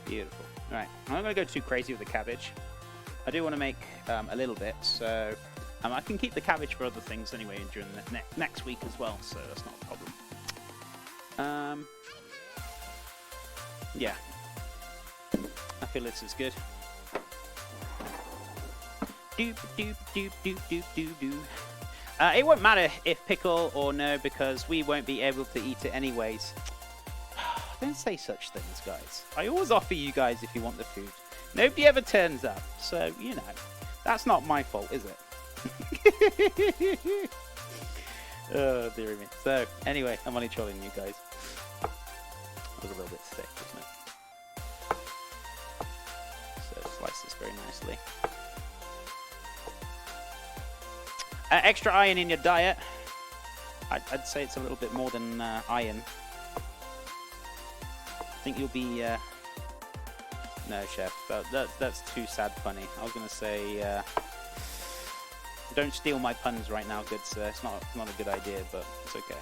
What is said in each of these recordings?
Beautiful. Right, I'm not going to go too crazy with the cabbage. I do want to make a little bit, so I can keep the cabbage for other things anyway during the next week as well, so that's not a problem. Yeah. I feel this is good. Doop, doop, doop, doop, doop, doop, doop. It won't matter if pickle or no, because we won't be able to eat it anyways. Don't say such things, guys. I always offer you guys if you want the food. Nobody ever turns up, so, you know, that's not my fault, is it? Oh, dear me. So, anyway, I'm only trolling you guys. It was a little bit thick, wasn't it? So, slice this very nicely. Extra iron in your diet. I'd say it's a little bit more than iron. I think you'll be... No, chef. That's too sad funny. I was going to say... Don't steal my puns right now, good sir. It's not a good idea, but it's okay.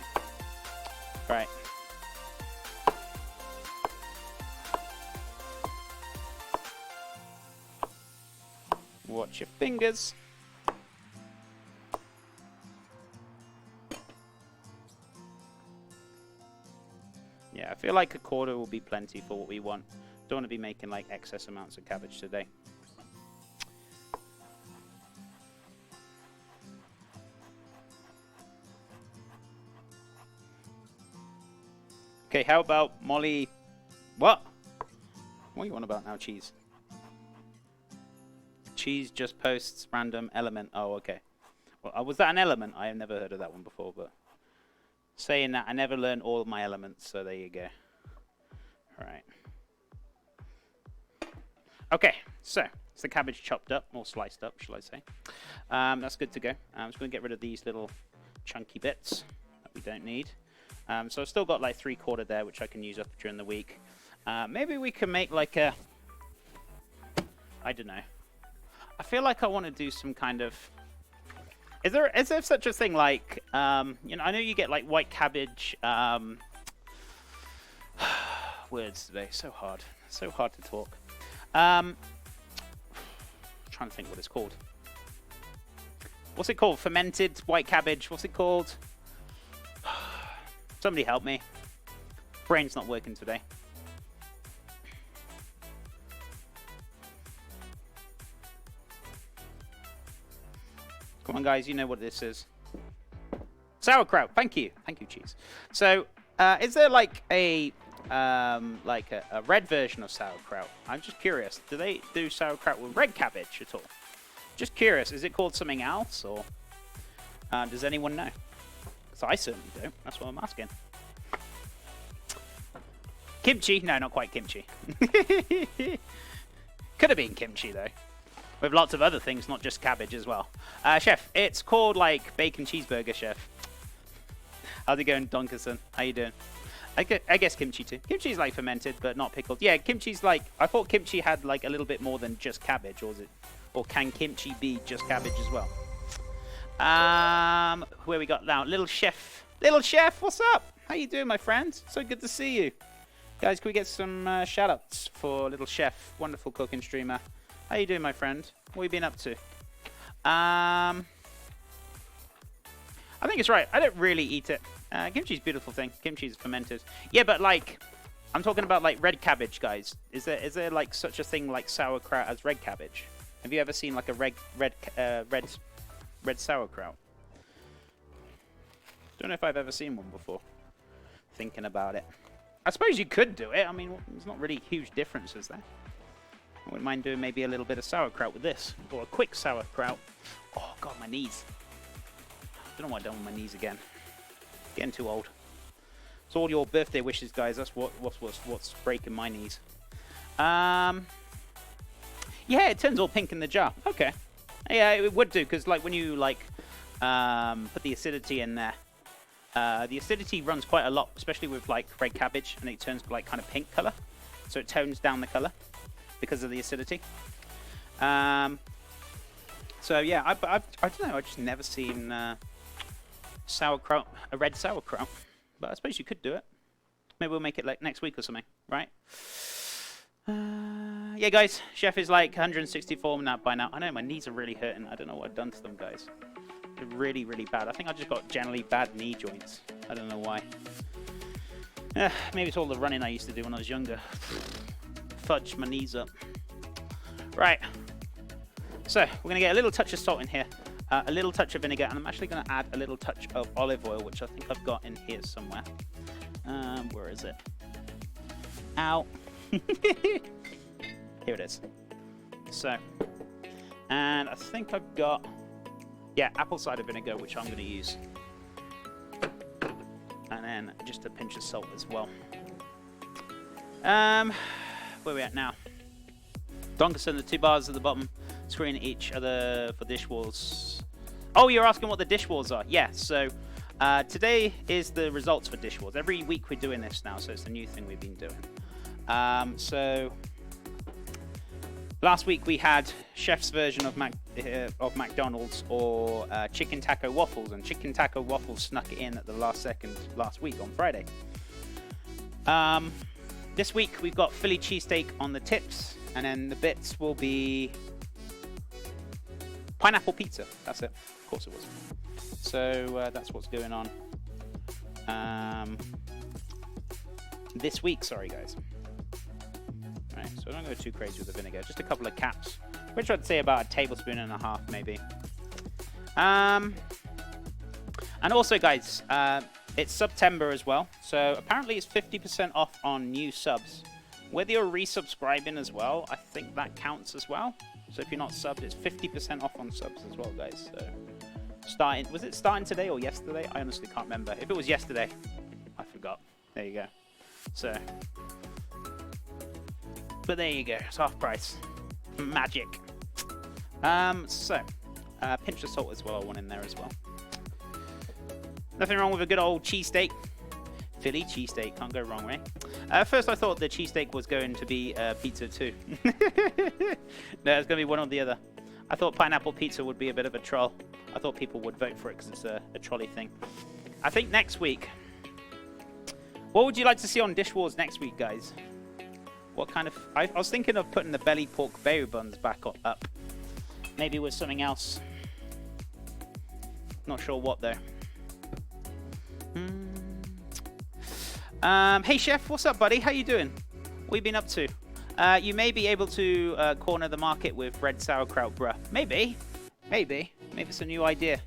Right. Watch your fingers. Yeah, I feel like a quarter will be plenty for what we want. Don't want to be making like excess amounts of cabbage today. Okay, how about Molly? What? What do you want about now, cheese? Cheese just posts random element. Oh, okay. Well, was that an element? I have never heard of that one before, but saying that, I never learned all of my elements, so there you go. All right. Okay, so it's the cabbage chopped up, or sliced up, shall I say. That's good to go. I'm just going to get rid of these little chunky bits that we don't need. So I've still got like 3/4 there, which I can use up during the week. Maybe we can make like a... I don't know. I feel like I want to do some kind of... Is there such a thing like... you know, I know you get like white cabbage... words today, so hard. So hard to talk. Trying to think what it's called. What's it called? Fermented white cabbage. What's it called? Somebody help me. Brain's not working today. Come on, guys. You know what this is. Sauerkraut. Thank you. Thank you, cheese. So, is there like a red version of sauerkraut? I'm just curious. Do they do sauerkraut with red cabbage at all? Just curious. Is it called something else, or does anyone know? Because I certainly don't. That's what I'm asking. Kimchi? No, not quite kimchi. Could have been kimchi, though. With lots of other things, not just cabbage as well. Chef, it's called, like, bacon cheeseburger, chef. How's it going, Donkerson? How you doing? I guess kimchi, too. Kimchi's, like, fermented, but not pickled. Yeah, kimchi's, like... I thought kimchi had, like, a little bit more than just cabbage, or is it... Or can kimchi be just cabbage as well? Where we got now? Little Chef. Little Chef, what's up? How you doing, my friend? So good to see you. Guys, can we get some shout-outs for Little Chef? Wonderful cooking streamer. How you doing, my friend? What have you been up to? I think it's right. I don't really eat it. Kimchi's a beautiful thing. Kimchi's fermented. Yeah, but, like, I'm talking about, like, red cabbage, guys. Is there like, such a thing like sauerkraut as red cabbage? Have you ever seen, like, a red sauerkraut? Don't know if I've ever seen one before. Thinking about it. I suppose you could do it. I mean, there's not really huge differences there. I wouldn't mind doing maybe a little bit of sauerkraut with this. Or a quick sauerkraut. Oh, God, my knees. I don't know what I've done with my knees again. Getting too old. It's all your birthday wishes, guys. That's what's breaking my knees. Yeah, it turns all pink in the jar. Okay. Yeah, it would do, because like when you like put the acidity in there, the acidity runs quite a lot, especially with like red cabbage, and it turns like kind of pink color. So it tones down the color because of the acidity. So yeah, I don't know. I've just never seen sauerkraut, a red sauerkraut, but I suppose you could do it. Maybe we'll make it like next week or something, right? Yeah, guys, Chef is like 164 now by now. I know my knees are really hurting. I don't know what I've done to them, guys. They're really, really bad. I think I just got generally bad knee joints. I don't know why. Maybe it's all the running I used to do when I was younger. Fudge my knees up. Right. So we're gonna get a little touch of salt in here, a little touch of vinegar, and I'm actually gonna add a little touch of olive oil, which I think I've got in here somewhere. Where is it? Ow. Here it is. So, and I think I've got, yeah, apple cider vinegar, which I'm going to use. And then just a pinch of salt as well. Where are we at now? Donkerson, the 2 bars at the bottom, screen each other for dish walls. Oh, you're asking what the dish walls are? Yeah, so today is the results for dish walls. Every week we're doing this now, so it's a new thing we've been doing. So last week we had Chef's version of McDonald's or chicken taco waffles, and chicken taco waffles snuck it in at the last second last week on Friday. This week we've got Philly cheesesteak on the tips, and then the bits will be pineapple pizza. That's it. Of course it was. So that's what's going on this week. Sorry, guys. Right, so I don't go too crazy with the vinegar. Just a couple of caps, which I'd say about a tablespoon and a half, maybe. And also, guys, it's September as well. So apparently it's 50% off on new subs. Whether you're resubscribing as well, I think that counts as well. So if you're not subbed, it's 50% off on subs as well, guys. So was it starting today or yesterday? I honestly can't remember. If it was yesterday, I forgot. There you go. So. But there you go, it's half price. Magic. So, pinch of salt as well, I want in there as well. Nothing wrong with a good old cheesesteak. Philly cheesesteak, can't go wrong, right? First I thought the cheesesteak was going to be pizza too. No, it's going to be one or the other. I thought pineapple pizza would be a bit of a troll. I thought people would vote for it because it's a trolley thing. I think next week... What would you like to see on Dish Wars next week, guys? What kind of... I was thinking of putting the belly pork bayo buns back up. Maybe with something else. Not sure what, though. Hey, Chef. What's up, buddy? How you doing? What have you been up to? You may be able to corner the market with red sauerkraut, bruh. Maybe. Maybe. Maybe it's a new idea.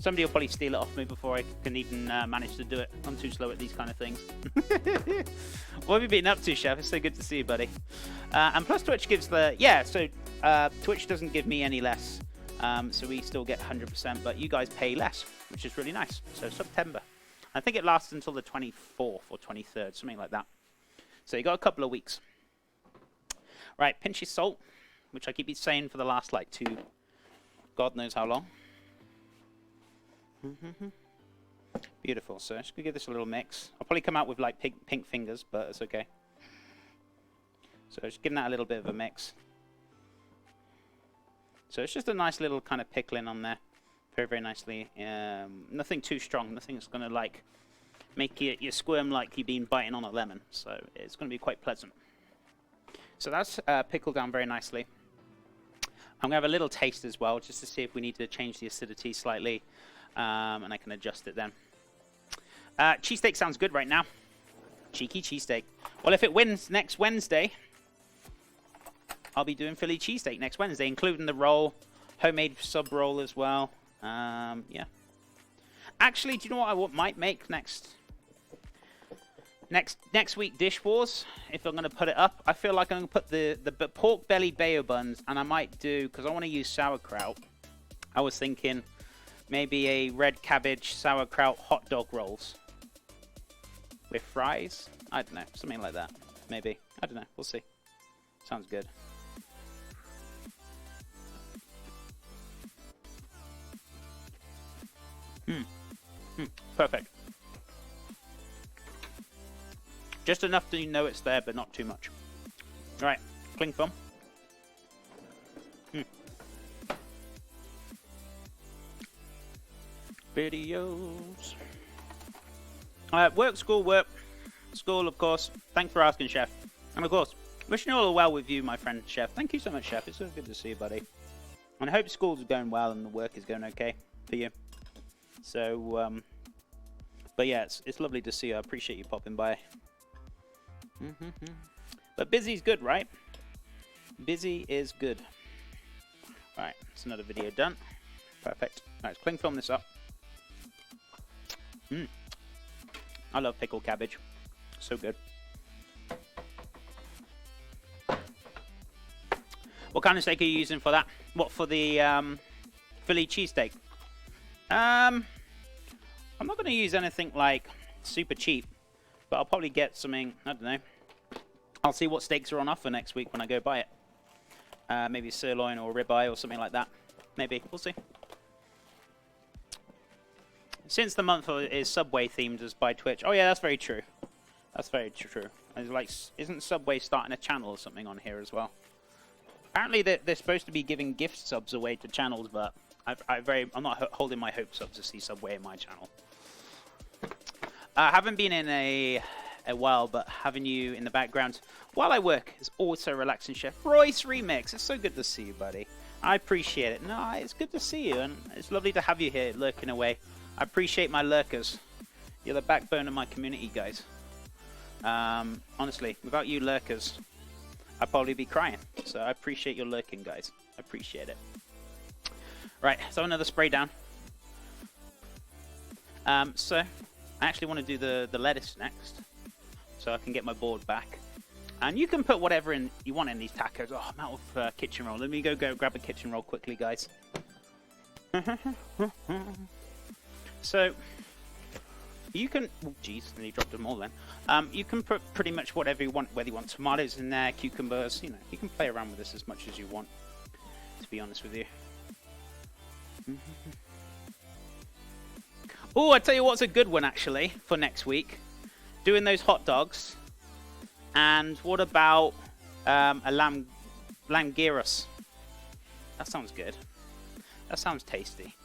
Somebody will probably steal it off me before I can even manage to do it. I'm too slow at these kind of things. What have you been up to, Chef? It's so good to see you, buddy. And plus Twitch gives the... Yeah, so Twitch doesn't give me any less. So we still get 100%, but you guys pay less, which is really nice. So September. I think it lasts until the 24th or 23rd, something like that. So you got a couple of weeks. Right, pinch of salt, which I keep saying for the last, like, God knows how long. Beautiful. So just gonna give this a little mix. I'll probably come out with like pink fingers, but it's okay. So just giving that a little bit of a mix. So it's just a nice little kind of pickling on there, very, very nicely. Nothing too strong. Nothing that's gonna like make you squirm like you've been biting on a lemon. So it's gonna be quite pleasant. So that's pickled down very nicely. I'm gonna have a little taste as well, just to see if we need to change the acidity slightly. And I can adjust it then. Cheesesteak sounds good right now. Cheeky cheesesteak. Well, if it wins next Wednesday, I'll be doing Philly cheesesteak next Wednesday, including the roll, homemade sub roll as well. Yeah. Actually, do you know what I might make next week? Dish Wars. If I'm going to put it up, I feel like I'm going to put the pork belly bayo buns, and I might do, because I want to use sauerkraut. I was thinking maybe a red cabbage sauerkraut hot dog rolls with fries. I don't know, something like that. Maybe. I don't know. We'll see. Sounds good. Perfect. Just enough to know it's there, but not too much. All right, cling film. Videos. Work, school, work. School, of course. Thanks for asking, Chef. And of course, Wishing all well with you, my friend, Chef. Thank you so much, Chef. It's so good to see you, buddy. And I hope school's going well and the work is going okay for you. So, but yeah, it's lovely to see you. I appreciate you popping by. But busy's good, right? Busy is good. Right, that's another video done. Perfect. Right, let's cling film this up. I love pickled cabbage. So good. What kind of steak are you using for that? What, for the Philly cheesesteak? I'm not going to use anything like super cheap, but I'll probably get something, I don't know. I'll see what steaks are on offer next week when I go buy it. Maybe sirloin or ribeye or something like that. Maybe. We'll see. Since the month is Subway themed as by Twitch. Oh yeah, that's very true. That's very true. It's like, isn't Subway starting a channel or something on here as well? Apparently they're supposed to be giving gift subs away to channels, but I'm not holding my hopes up to see Subway in my channel. I haven't been in a while, but having you in the background while I work is always so relaxing, Chef. Royce Remix, it's so good to see you, buddy. I appreciate it. No, it's good to see you, and it's lovely to have you here lurking away. I appreciate my lurkers. You're the backbone of my community, guys. Honestly, without you lurkers, I'd probably be crying. So I appreciate your lurking, guys. I appreciate it. Right, so another spray down. So I actually want to do the lettuce next, so I can get my board back. And you can put whatever in you want in these tacos. Oh, I'm out of kitchen roll. Let me go grab a kitchen roll quickly, guys. So you can, oh jeez, nearly dropped them all then. You can put pretty much whatever you want, whether you want tomatoes in there, cucumbers, you know, you can play around with this as much as you want, to be honest with you. Oh, I tell you what's a good one actually for next week. Doing those hot dogs. And what about a lamb gyros? That sounds good. That sounds tasty.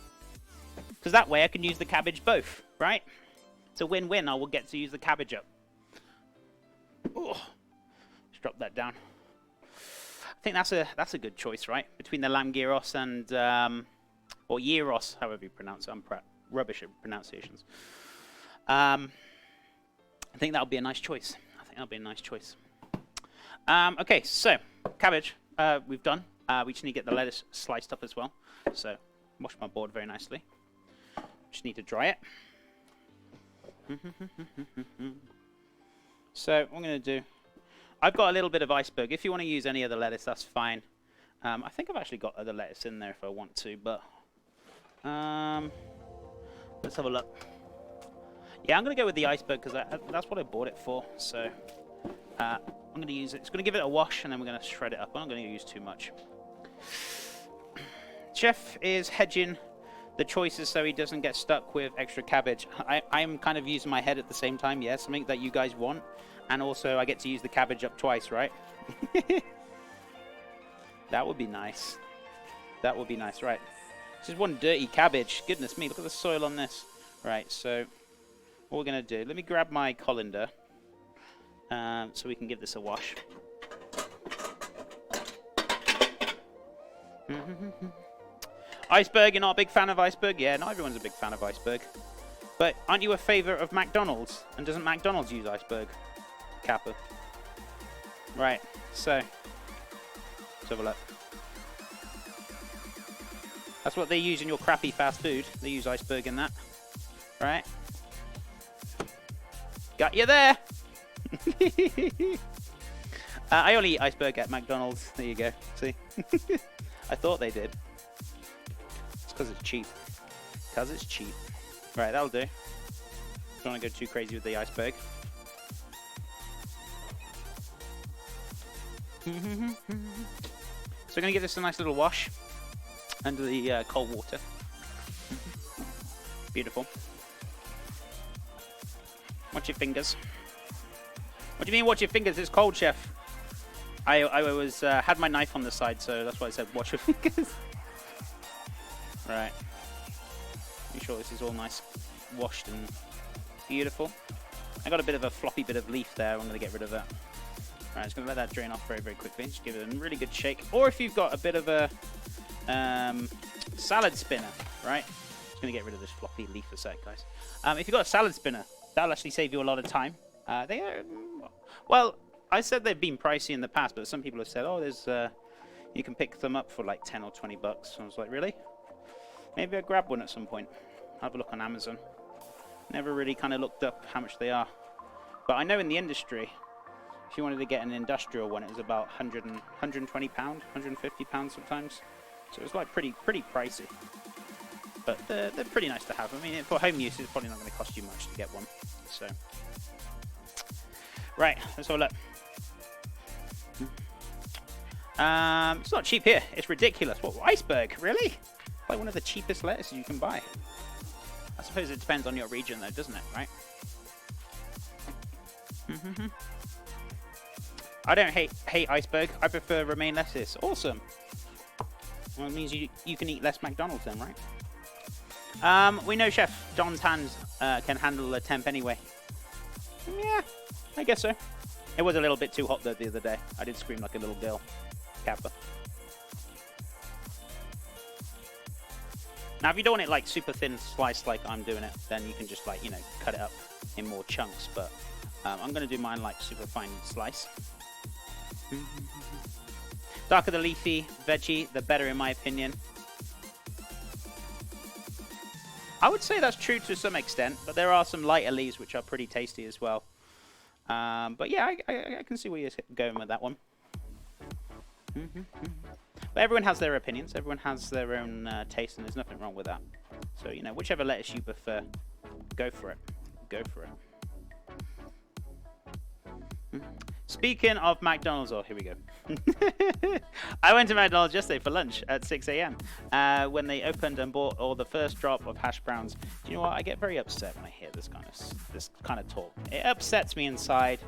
Because that way I can use the cabbage both, right? It's a win-win. I will get to use the cabbage up. Oh, just drop that down. I think that's a good choice, right? Between the lamb gyros and or gyros, however you pronounce it. I'm rubbish at pronunciations. I think that'll be a nice choice. That'll be a nice choice. Okay, so cabbage we've done. We just need to get the lettuce sliced up as well. So wash my board very nicely. Just need to dry it. So what I'm going to do, I've got a little bit of iceberg. If you want to use any other lettuce, that's fine. I think I've actually got other lettuce in there if I want to, but let's have a look. Yeah, I'm going to go with the iceberg because that's what I bought it for. So I'm going to use it. It's going to give it a wash, and then we're going to shred it up. I'm not going to use too much. Chef is hedging the choices so he doesn't get stuck with extra cabbage. I'm kind of using my head at the same time. Yeah, something that you guys want, and also I get to use the cabbage up twice, right? That would be nice. That would be nice, right? This is one dirty cabbage. Goodness me, look at the soil on this. Right, so what we're going to do, let me grab my colander so we can give this a wash. Iceberg, you're not a big fan of iceberg? Yeah, not everyone's a big fan of iceberg. But aren't you a favourite of McDonald's? And doesn't McDonald's use iceberg? Kappa. Right, so let's have a look. That's what they use in your crappy fast food. They use iceberg in that. Right? Got you there! I only eat iceberg at McDonald's. There you go. See? I thought they did. It's because it's cheap. Because it's cheap. Right, that'll do. Don't want to go too crazy with the iceberg. So we're going to give this a nice little wash under the cold water. Beautiful. Watch your fingers. What do you mean watch your fingers? It's cold, Chef. I was had my knife on the side, so that's why I said watch your fingers. Right. Make sure this is all nice, washed and beautiful. I got a bit of a floppy bit of leaf there. I'm going to get rid of that. Right, just going to let that drain off very, very quickly. Just give it a really good shake. Or if you've got a bit of a salad spinner, right? Just going to get rid of this floppy leaf a sec, guys. If you've got a salad spinner, that'll actually save you a lot of time. They are, well, I said they've been pricey in the past, but some people have said, oh, there's, you can pick them up for like 10 or 20 bucks. I was like, really? Maybe I'll grab one at some point. Have a look on Amazon. Never really kind of looked up how much they are. But I know in the industry, if you wanted to get an industrial one, it was about 120 pounds, 150 pounds sometimes. So it's like pretty pricey. But they're pretty nice to have. I mean, for home use, it's probably not going to cost you much to get one. So, right, let's have a look. It's not cheap here. It's ridiculous. What, iceberg? Really? Like one of the cheapest lettuces you can buy. I suppose it depends on your region, though, doesn't it? Right? I don't hate iceberg. I prefer romaine lettuce. Awesome. Well, it means you can eat less McDonald's then, right? We know Chef John's hands can handle a temp anyway. Yeah, I guess so. It was a little bit too hot though the other day. I did scream like a little girl. Kappa. Now, if you don't want it like super thin sliced like I'm doing it, then you can just like, you know, cut it up in more chunks. But I'm going to do mine like super fine slice. Darker the leafy veggie, the better in my opinion. I would say that's true to some extent, but there are some lighter leaves which are pretty tasty as well. But yeah, I can see where you're going with that one. But everyone has their opinions. Everyone has their own taste, and there's nothing wrong with that. So, you know, whichever lettuce you prefer, go for it. Go for it. Speaking of McDonald's, oh, here we go. I went to McDonald's yesterday for lunch at 6 a.m. When they opened and bought all the first drop of hash browns. Do you know what? I get very upset when I hear this kind of talk. It upsets me inside.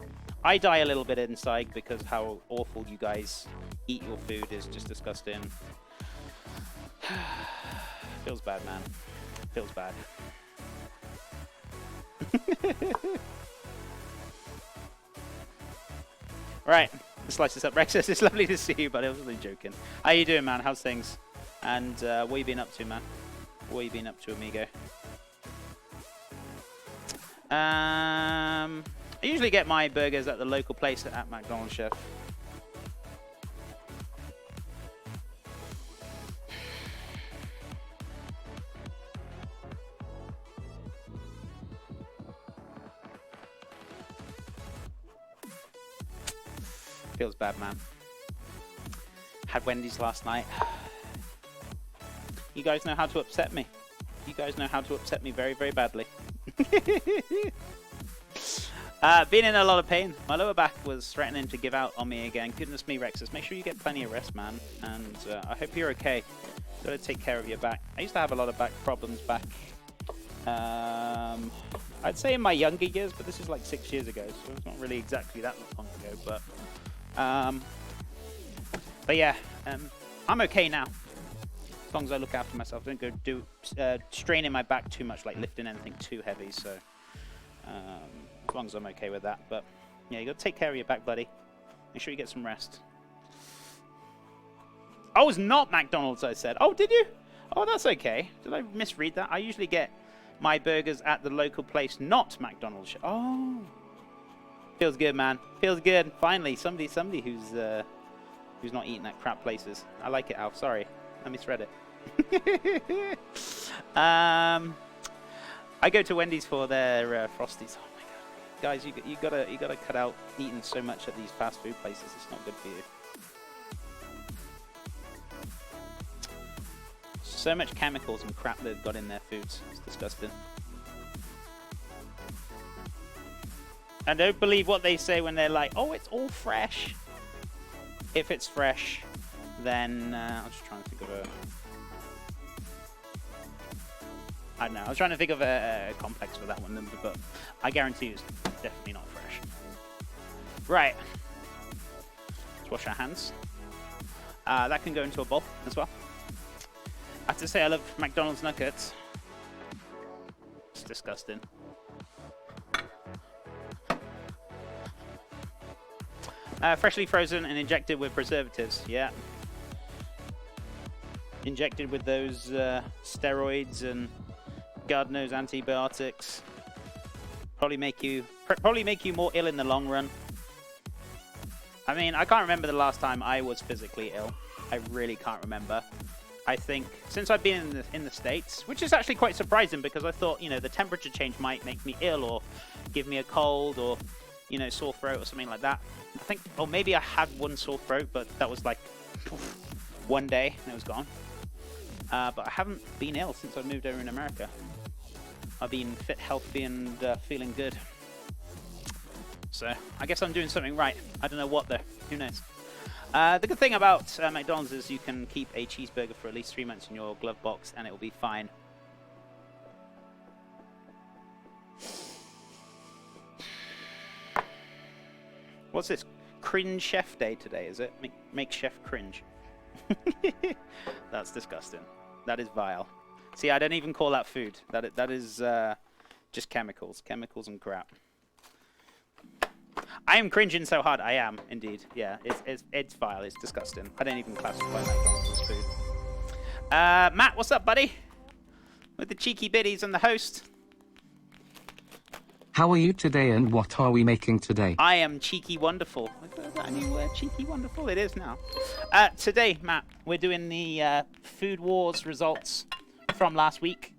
I die a little bit inside because how awful you guys eat your food is just disgusting. Feels bad, man. Feels bad. Right, let's slice this up. Rexus, it's lovely to see you, but I was really joking. How you doing, man? How's things? And what you been up to, man? What you been up to, amigo? I usually get my burgers at the local place at McDonald's, Chef. Feels bad, man. Had Wendy's last night. You guys know how to upset me. You guys know how to upset me very, very badly. Been in a lot of pain. My lower back was threatening to give out on me again. Goodness me, Rexus. Make sure you get plenty of rest, man. And I hope you're okay. You've got to take care of your back. I used to have a lot of back problems back. I'd say in my younger years, but this is like 6 years ago, so it's not really exactly that long ago. But yeah, I'm okay now. As long as I look after myself, don't go straining my back too much, like lifting anything too heavy. So as long as I'm okay with that. But yeah, you got to take care of your back, buddy. Make sure you get some rest. Oh, it's not McDonald's, I said. Oh, did you? Oh, that's okay. Did I misread that? I usually get my burgers at the local place, not McDonald's. Oh, feels good, man. Feels good. Finally, somebody who's not eating at crap places. I like it, Alf. Sorry, I misread it. I go to Wendy's for their Frosties. Oh my god, guys, you gotta cut out eating so much at these fast food places. It's not good for you. So much chemicals and crap they've got in their foods. It's disgusting. I don't believe what they say when they're like, "Oh, it's all fresh." If it's fresh, then I'm just trying to think of a. I don't know. I was trying to think of a complex for that one, but I guarantee it's definitely not fresh. Right. Let's wash our hands. That can go into a bowl as well. I have to say, I love McDonald's nuggets. It's disgusting. Freshly frozen and injected with preservatives. Yeah. Injected with those steroids and God knows antibiotics. Probably make you more ill in the long run. I mean, I can't remember the last time I was physically ill. I really can't remember. I think since I've been in the States, which is actually quite surprising because I thought, you know, the temperature change might make me ill or give me a cold or, you know, sore throat or something like that. I think, or maybe I had one sore throat, but that was like one day and it was gone. But I haven't been ill since I moved over in America. I've been fit, healthy, and feeling good. So I guess I'm doing something right. I don't know what though. Who knows? The good thing about McDonald's is you can keep a cheeseburger for at least 3 months in your glove box and it will be fine. What's this? Cringe Chef Day today, is it? Make Chef cringe. That's disgusting. That is vile. See, I don't even call that food. That is just chemicals. Chemicals and crap. I am cringing so hard. I am, indeed. Yeah, it's vile. It's disgusting. I don't even classify McDonald's as food. Matt, what's up, buddy? With the cheeky biddies and the host. How are you today and what are we making today? I am cheeky wonderful. Is that a new word? Cheeky wonderful? It is now. Today, Matt, we're doing the Food Wars results from last week.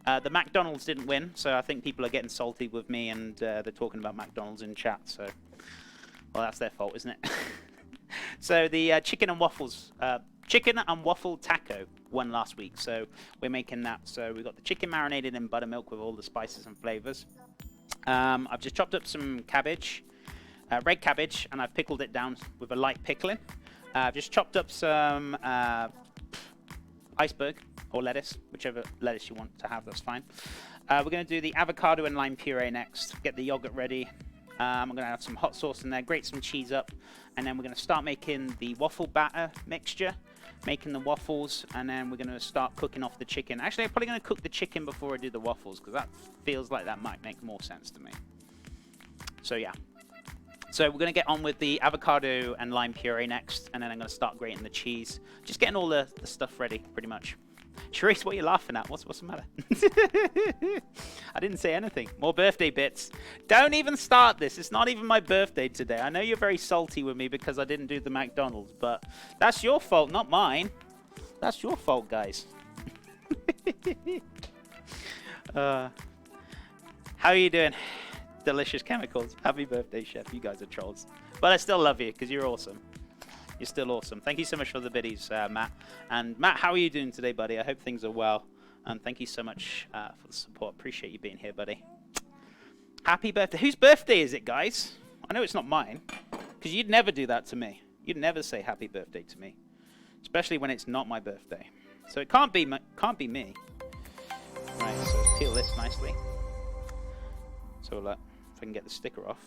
The McDonald's didn't win, so I think people are getting salty with me and they're talking about McDonald's in chat, so... Well, that's their fault, isn't it? So the chicken and waffle taco won last week, so we're making that. So we've got the chicken marinated in buttermilk with all the spices and flavors. I've just chopped up some cabbage, red cabbage, and I've pickled it down with a light pickling. I've just chopped up some iceberg or lettuce, whichever lettuce you want to have, that's fine. We're going to do the avocado and lime puree next, get the yogurt ready. I'm going to add some hot sauce in there, grate some cheese up, and then we're going to start making the waffle batter mixture, making the waffles, and then we're going to start cooking off the chicken. Actually, I'm probably going to cook the chicken before I do the waffles, because that feels like that might make more sense to me. So yeah. So we're going to get on with the avocado and lime puree next, and then I'm going to start grating the cheese. Just getting all the stuff ready, pretty much. Charisse, what are you laughing at? What's the matter? I didn't say anything. More birthday bits. Don't even start this. It's not even my birthday today. I know you're very salty with me because I didn't do the McDonald's, but that's your fault, not mine. That's your fault, guys. How are you doing? Delicious chemicals. Happy birthday, Chef. You guys are trolls. But I still love you because you're awesome. You're still awesome. Thank you so much for the biddies, Matt. And Matt, how are you doing today, buddy? I hope things are well. And thank you so much for the support. Appreciate you being here, buddy. Happy birthday. Whose birthday is it, guys? I know it's not mine, because you'd never do that to me. You'd never say happy birthday to me, especially when it's not my birthday. So it can't be me. Right, so let's peel this nicely. So if I can get the sticker off.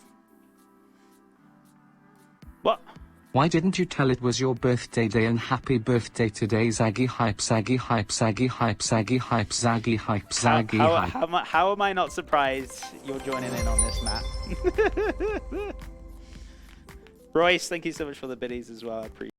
What? Why didn't you tell it was your birthday day and happy birthday today, Zaggy hype, Zaggy hype, Zaggy hype, Zaggy hype, Zaggy hype, Zaggy hype. How am I not surprised you're joining in on this, Matt? Royce, thank you so much for the biddies as well. I appreciate it.